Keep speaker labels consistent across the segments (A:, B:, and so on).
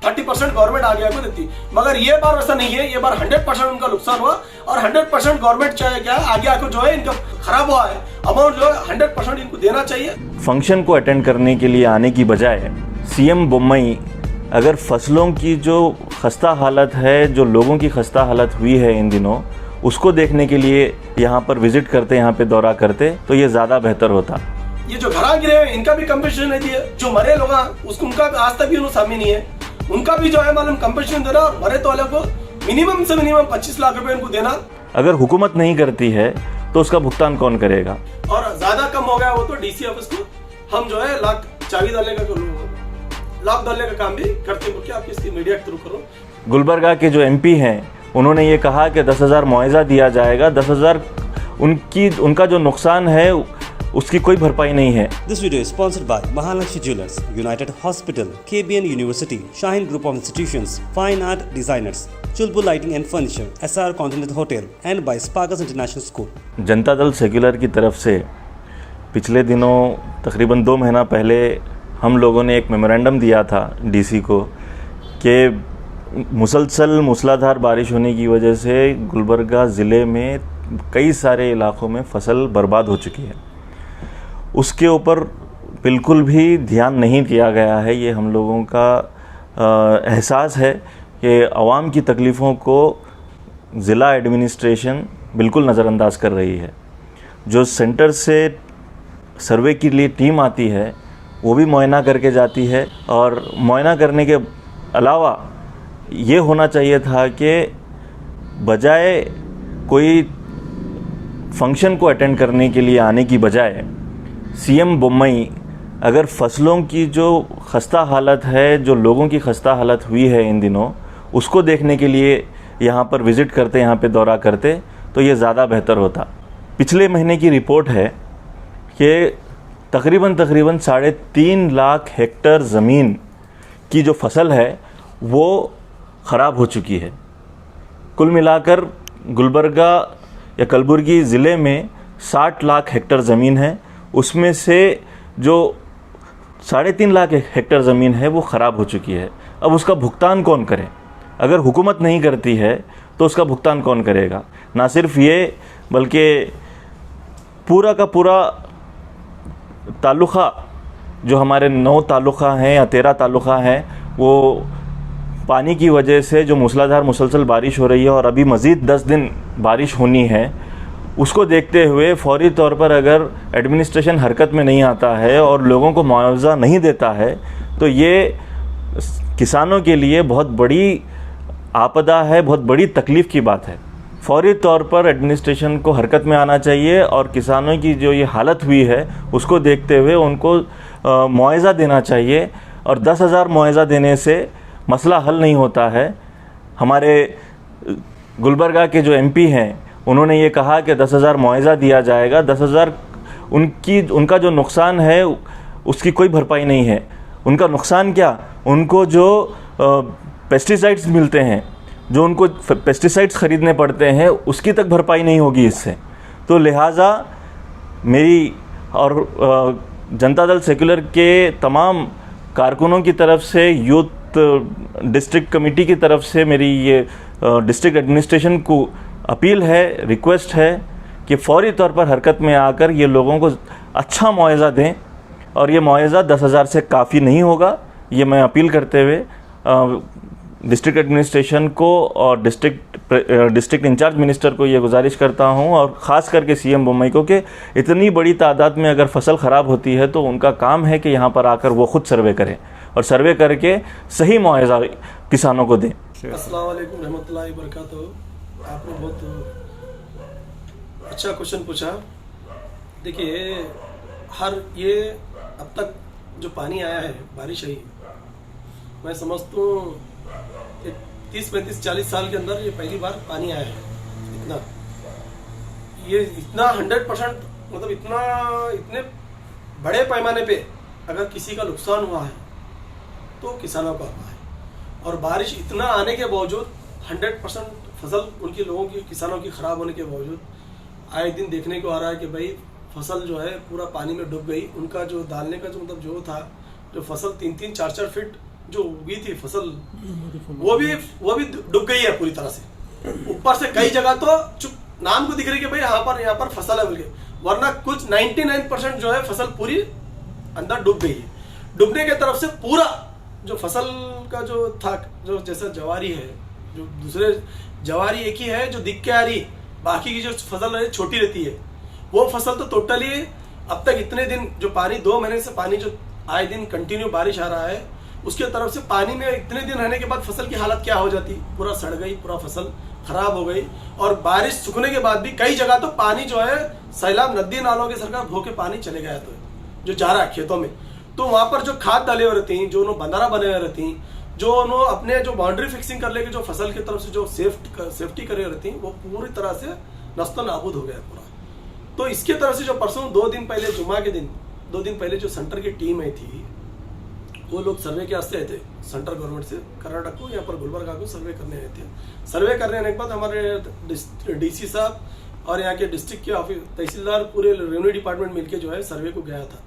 A: 30% government आगे को देती, मगर ये बार ऐसा नहीं है। ये बार 100% उनका नुकसान हुआ और 100% गवर्नमेंट चाहे क्या आगे आके जो है इनका खराब हुआ है अमाउंट जो है 100% इनको देना चाहिए।
B: फंक्शन को अटेंड करने के लिए आने की बजाय सीएम बोम्मई अगर फसलों की जो खस्ता हालत है, जो लोगों की खस्ता हालत हुई है इन दिनों, उसको देखने के लिए यहाँ पर विजिट करते, यहाँ पे दौरा करते तो ये ज़्यादा बेहतर होता।
A: ये जो घरा गिरे हैं इनका भी कंपनसेशन नहीं दिए, जो मरे लोग उसको उनका आज तक भी उन्हें सामने नहीं है, उनका भी जो है मालूम कंपनसेशन देना और मरे तो वाले को मिनिमम से मिनिमम 25 लाख रुपए इनको देना।
B: अगर हुकूमत नहीं करती है तो उसका भुगतान कौन करेगा?
A: और ज्यादा कम हो गया वो तो डीसी ऑफिस को हम जो है चाबी डालने का लॉक डालने का काम भी करते हैं, क्या आप इसकी मीडिया के थ्रू करो।
B: गुलबर्गा के जो एमपी हैं उन्होंने ये कहा कि 10,000 मुआवजा दिया जाएगा। 10,000 उनका जो नुकसान है उसकी कोई भरपाई नहीं है।
C: This video is sponsored by Mahalakshmi Jewelers, United Hospital, KBN University, Shaheen Group of Institutions, Fine Art Designers, Chulbul Lighting and Furniture, SR Continental Hotel and by Sparkles International School।
B: Janata Dal secular की तरफ से पिछले दिनों तकरीबन 2 महीना पहले हम लोगों ने एक मेमोरेंडम दिया था डीसी को कि मुसलसल मूसलाधार बारिश होने की वजह से गुलबर्गा ज़िले में कई सारे इलाकों में फसल बर्बाद हो चुकी है। उसके ऊपर बिल्कुल भी ध्यान नहीं दिया गया है। ये हम लोगों का एहसास है कि आवाम की तकलीफ़ों को ज़िला एडमिनिस्ट्रेशन बिल्कुल नज़रअंदाज कर रही है। जो सेंटर से सर्वे के लिए टीम आती है वो भी मुआयना करके जाती है, और मुआयना करने के अलावा ये होना चाहिए था कि बजाय कोई फंक्शन को अटेंड करने के लिए आने की बजाय सीएम बोम्मई अगर फसलों की जो खस्ता हालत है, जो लोगों की खस्ता हालत हुई है इन दिनों, उसको देखने के लिए यहाँ पर विज़िट करते, यहाँ पे दौरा करते तो ये ज़्यादा बेहतर होता। पिछले महीने की रिपोर्ट है कि तकरीबन 3.5 लाख हेक्टेयर ज़मीन की जो फसल है वो ख़राब हो चुकी है। कुल मिलाकर गुलबर्गा या कलबुर्गी ज़िले में 60 लाख हेक्टेयर ज़मीन है, उसमें से जो 3.5 लाख हेक्टेयर ज़मीन है वो ख़राब हो चुकी है। अब उसका भुगतान कौन करे? अगर हुकूमत नहीं करती है तो उसका भुगतान कौन करेगा? ना सिर्फ ये बल्कि पूरा का पूरा तालुका, जो हमारे 9 तालुका हैं या 13 तालुका हैं, वो पानी की वजह से जो मूसलाधार मुसलसल बारिश हो रही है और अभी मज़ीद 10 दिन बारिश होनी है, उसको देखते हुए फौरी तौर पर अगर एडमिनिस्ट्रेशन हरकत में नहीं आता है और लोगों को मुआवजा नहीं देता है तो ये किसानों के लिए बहुत बड़ी आपदा है, बहुत बड़ी तकलीफ़ की बात है। फौरी तौर पर एडमिनिस्ट्रेशन को हरकत में आना चाहिए और किसानों की जो ये हालत हुई है उसको देखते हुए उनको मुआवजा देना चाहिए। और 10,000 मुआवजा देने से मसला हल नहीं होता है। हमारे गुलबर्गा के जो एमपी हैं उन्होंने ये कहा कि 10,000 मुआवजा दिया जाएगा। 10,000 उनका जो नुकसान है उसकी कोई भरपाई नहीं है। उनका नुकसान क्या, उनको जो पेस्टिसाइड्स मिलते हैं, जो उनको पेस्टिसाइड्स ख़रीदने पड़ते हैं, उसकी तक भरपाई नहीं होगी इससे। तो लिहाजा मेरी और जनता दल सेक्युलर के तमाम कारकुनों की तरफ से, यूथ डिस्ट्रिक्ट कमेटी की तरफ से मेरी ये डिस्ट्रिक्ट एडमिनिस्ट्रेशन को अपील है, रिक्वेस्ट है कि फौरी तौर पर हरकत में आकर ये लोगों को अच्छा मुआवजा दें। और ये मुआवजा 10,000 से काफ़ी नहीं होगा। ये मैं अपील करते हुए डिस्ट्रिक्ट एडमिनिस्ट्रेशन को और डिस्ट्रिक्ट इंचार्ज मिनिस्टर को ये गुजारिश करता हूँ, और ख़ास करके सीएम बोम्मई को, कि इतनी बड़ी तादाद में अगर फसल ख़राब होती है तो उनका काम है कि यहाँ पर आकर वो ख़ुद सर्वे करें और सर्वे करके सही मुआवजा किसानों को दें।
A: अस्सलाम वालेकुम रहमतुल्लाहि व बरकातहू। आपने बहुत अच्छा क्वेश्चन पूछा। देखिए, ये अब तक जो पानी आया है, बारिश आई, मैं समझता हूँ 30, 35, 40 साल के अंदर ये पहली बार पानी आया है। इतना 100% मतलब इतने बड़े पैमाने पे अगर किसी का नुकसान हुआ है तो किसानों का हुआ है। और बारिश इतना आने के बावजूद 100% फसल उनकी लोगों की, किसानों की ख़राब होने के बावजूद आए दिन देखने को आ रहा है कि भाई फसल जो है पूरा पानी में डूब गई। उनका जो डालने का जो मतलब जो था, जो फसल 3-3, 4-4 फीट जो उगी थी फसल वो भी डूब गई है पूरी तरह से। ऊपर से कई जगह तो चुप नाम को दिख रही है कि भाई यहाँ पर फसल है बोल के, वरना कुछ 99% जो है फसल पूरी अंदर डूब गई है। डूबने के तरफ से पूरा जो फसल का जो था, जो जैसा जवारी है, जो दूसरे जवारी एक ही है जो दिख के आ रही, बाकी की जो फसल है छोटी रहती है, वो फसल तो टोटली अब तक इतने दिन जो पानी 2 महीने से पानी जो आए दिन कंटिन्यू बारिश आ रहा है, उसके तरफ से पानी में इतने दिन रहने के बाद फसल की हालत क्या हो जाती, पूरा सड़ गई, पूरा फसल खराब हो गई। और बारिश सूखने के बाद भी कई जगह तो पानी जो है सैलाब नदी नालों के सरकार भो के पानी चले गया तो जो जा रहा है खेतों में, तो वहां पर जो खाद डाले हुए रहती, जो उन्होंने बंधारा बने हुए रहती, जो उन्होंने अपने जो बाउंड्री फिक्सिंग कर लेके जो फसल की तरफ से जो सेफ्टी करे रहती, वो पूरी तरह से नस्तो नाबूद हो गया पूरा। तो इसके तरफ से जो परसों 2 दिन पहले जुम्मा के दिन 2 दिन पहले जो सेंटर की टीम आई थी, वो लोग सर्वे के वास्ते आए थे सेंट्रल गवर्नमेंट से कर्नाटक को, यहाँ पर गुलबर्गा को सर्वे करने आए थे। सर्वे करने आने के बाद हमारे डीसी साहब और यहाँ के डिस्ट्रिक्ट के ऑफिस तहसीलदार पूरे रेवेन्यू डिपार्टमेंट मिलके जो है सर्वे को गया था।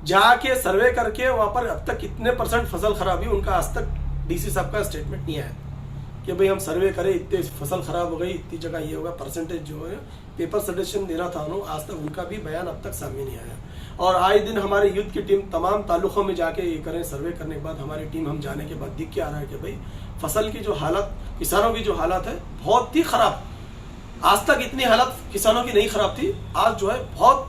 A: जाके सर्वे करके वहाँ पर अब तक कितने % फसल खराब हुई उनका आज तक डीसी साहब का स्टेटमेंट नहीं आया कि भाई हम सर्वे करें, इतने फसल खराब हो गई, इतनी जगह ये होगा, परसेंटेज जो है पेपर सजेशन देना था उन्होंने, आज तक उनका भी बयान अब तक सामने नहीं आया। और आए दिन हमारे यूथ की टीम तमाम तालुकों में जाके ये करें, सर्वे करने के बाद हमारी टीम हम जाने के बाद दिख के आ रहा है कि भाई फसल की जो हालत, किसानों की जो हालत है बहुत ही खराब। आज तक इतनी हालत किसानों की नहीं खराब थी, आज जो है बहुत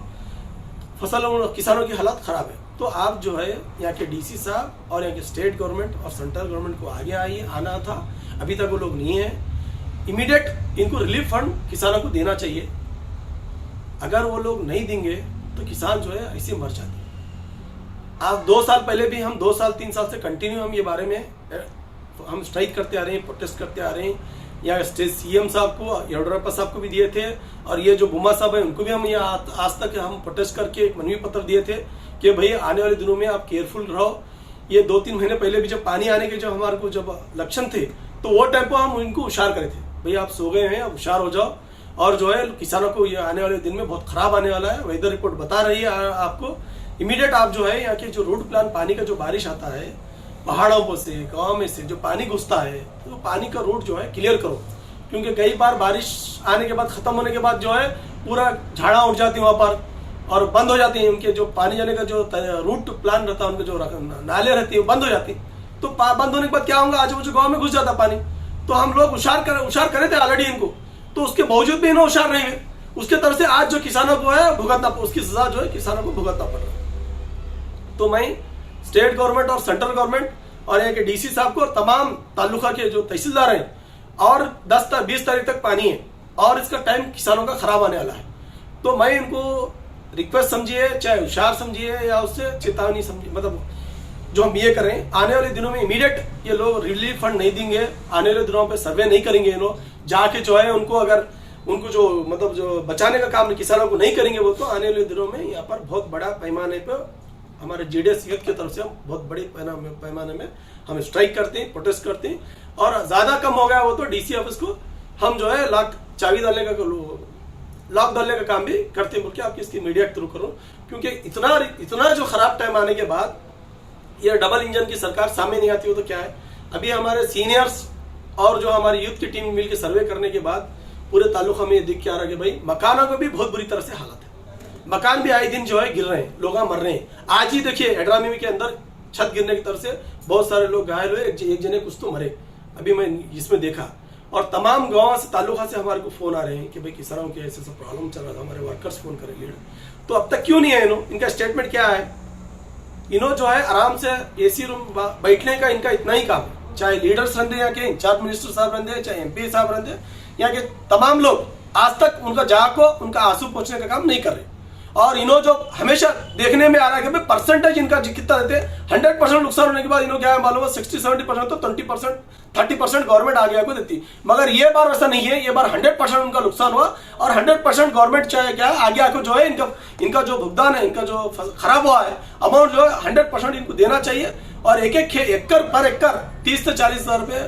A: किसानों की हालत खराब है। तो आप जो है यहाँ के डीसी साहब और यहाँ के स्टेट गवर्नमेंट और सेंट्रल गवर्नमेंट को आगे आना था, अभी तक वो लोग नहीं है। इमीडिएट इनको रिलीफ फंड किसानों को देना चाहिए। अगर वो लोग नहीं देंगे तो किसान जो है ऐसे मर जाते हैं। आज 2 साल पहले भी हम 2 साल 3 साल से कंटिन्यू हम ये बारे में हम स्ट्राइक करते आ रहे हैं, प्रोटेस्ट करते आ रहे हैं। यहाँ स्टेट सीएम साहब को, येडियुरप्पा साहब को भी दिए थे, और ये जो बुमा साहब है उनको भी हम यहाँ आज तक हम प्रोटेस्ट करके एक मनवी पत्र दिए थे कि भाई आने वाले दिनों में आप केयरफुल रहो। ये 2-3 महीने पहले भी जब पानी आने के जो हमारे को जब लक्षण थे, तो वो टाइम पर हम इनको हुशार करे थे, भाई आप सो गए हैं, अब हुशार हो जाओ। और जो है किसानों को ये आने वाले दिन में बहुत खराब आने वाला है, वेदर रिपोर्ट बता रही है आपको। इमीडिएट आप जो है यहाँ के जो रूट प्लान, पानी का जो बारिश आता है पहाड़ों पर से, गाँव में से जो पानी घुसता है, तो पानी का रूट जो है क्लियर करो, क्योंकि कई बार बारिश आने के बाद, खत्म होने के बाद जो है पूरा झाड़ा उठ जाती है वहां पर और बंद हो जाती है। उनके जो पानी जाने का जो रूट प्लान रहता है, उनके जो नाले रहती है बंद हो जाती। तो बंद होने के बाद क्या होगा, आजू बाजू गाँव में घुस जाता पानी। तो हम लोग हुशार करे थे ऑलरेडी इनको, तो उसके बावजूद भी इन्हें होशियार नहीं है। उसके तरफ से आज जो किसानों को है भुगतना, उसकी सजा जो है किसानों को भुगतना पड़ रहा है। तो मैं स्टेट गवर्नमेंट और सेंट्रल गवर्नमेंट और यहाँ के डीसी साहब को और तमाम तालुका के जो तहसीलदार हैं, और 10-20 तारीख तक पानी है और इसका टाइम किसानों का खराब आने वाला है, तो मैं इनको रिक्वेस्ट समझिए, चाहे होशियार समझिए या उससे चेतावनी समझिए, मतलब जो हम ये करें, आने वाले दिनों में इमीडिएट ये लोग रिलीफ फंड नहीं देंगे, आने वाले दिनों पे सर्वे नहीं करेंगे, ये लोग जाके जो है उनको जो मतलब जो बचाने का काम किसानों को नहीं करेंगे, वो तो आने वाले दिनों में यहाँ पर बहुत बड़ा पैमाने पर हमारे जेडीएस यूथ की तरफ से हम बहुत बड़े पैमाने में हम स्ट्राइक करते हैं, प्रोटेस्ट करते हैं। और ज्यादा कम हो गया वो तो डीसी ऑफिस को हम जो है लॉक डालने का काम भी करते हैं, बोल आपकी इसकी मीडिया के थ्रू करो, क्योंकि इतना जो खराब टाइम आने के बाद ये डबल इंजन की सरकार सामने नहीं आती हो तो क्या है। अभी हमारे सीनियर्स और जो हमारी यूथ की टीम मिलकर सर्वे करने के बाद पूरे तालुका में ये दिख के आ रहा है कि भाई मकानों को भी बहुत बुरी तरह से हालत है, मकान भी आए दिन जो है गिर रहे हैं, लोग मर रहे हैं। आज ही देखिए एड्रामी के अंदर छत गिरने की तरफ से बहुत सारे लोग घायल हुए, एक जने कुछ तो मरे, अभी मैं इसमें देखा। और तमाम गांव से, तालुका से हमारे को फोन आ रहे हैं कि भाई किसानों के ऐसे प्रॉब्लम चल रहा था, हमारे वर्कर्स फोन करेंगे। तो अब तक क्यों नहीं है इनका स्टेटमेंट क्या है? इन्हों जो है आराम से एसी रूम बैठने का इनका इतना ही काम है, चाहे लीडर्स रहते यहाँ के, इंचार्ज मिनिस्टर साहब रहते, चाहे MP साहब रहते, यहाँ के तमाम लोग आज तक उनका जाग को, उनका आंसू पोंछने का काम नहीं कर रहे। और इन्हों जो हमेशा देखने में आ रहा है कि भाई परसेंटेज इनका कितना रहते हैं, 100% नुकसान होने के बाद इन्हों क्या है मालूम है, 60-70% तो 30% गवर्नमेंट आगे को देती, मगर ये बार वैसा नहीं है। ये बार 100% उनका नुकसान हुआ और 100% गवर्नमेंट चाहे क्या आगे आके जो है इनका जो भुगतान है, इनका जो खराब हुआ है अमाउंट जो है 100% इनको देना चाहिए। और एक एकड़ पर एकड़ 30 से 40 हजार रुपये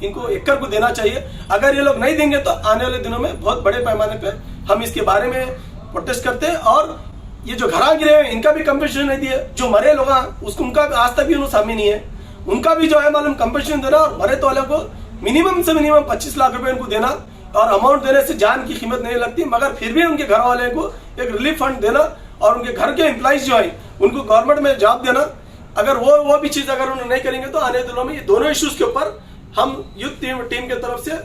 A: इनको एकड़ को देना चाहिए। अगर ये लोग नहीं देंगे तो आने वाले दिनों में बहुत बड़े पैमाने पे हम इसके बारे में प्रोटेस्ट करते हैं। और ये जो घरा गिरे हैं इनका भी कंपनसेशन नहीं दिए, जो मरे लोग उसको उनका आज तक भी उन्होंने सामने नहीं है। उनका भी जो है मालूम कंपनसेशन देना और मरने वाले को मिनिमम से मिनिमम 25 लाख रुपए उनको देना। और अमाउंट देने से जान की कीमत नहीं लगती, मगर फिर भी उनके घर वाले को एक रिलीफ फंड देना और उनके घर के एम्प्लॉइज जो है उनको गवर्नमेंट में जॉब देना। अगर वो भी चीज अगर उन्होंने नहीं करेंगे तो आने दिनों में ये दोनों इश्यूज के ऊपर हम यूथ टीम के तरफ से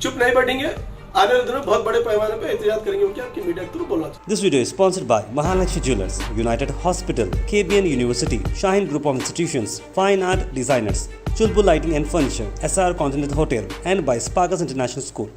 A: चुप नहीं बैठेंगे, आने वाले दिनों में बहुत बड़े पैमाने पे एहतियात करेंगे, क्या आपकी मीडिया के थ्रू बोलना चाहिए।
C: This video is sponsored by Mahalakshmi Jewelers, United Hospital, KBN University, Shaheen Group of Institutions, Fine Art Designers, Chulbul Lighting and Furniture, SR Continental Hotel, and by Sparkers International School.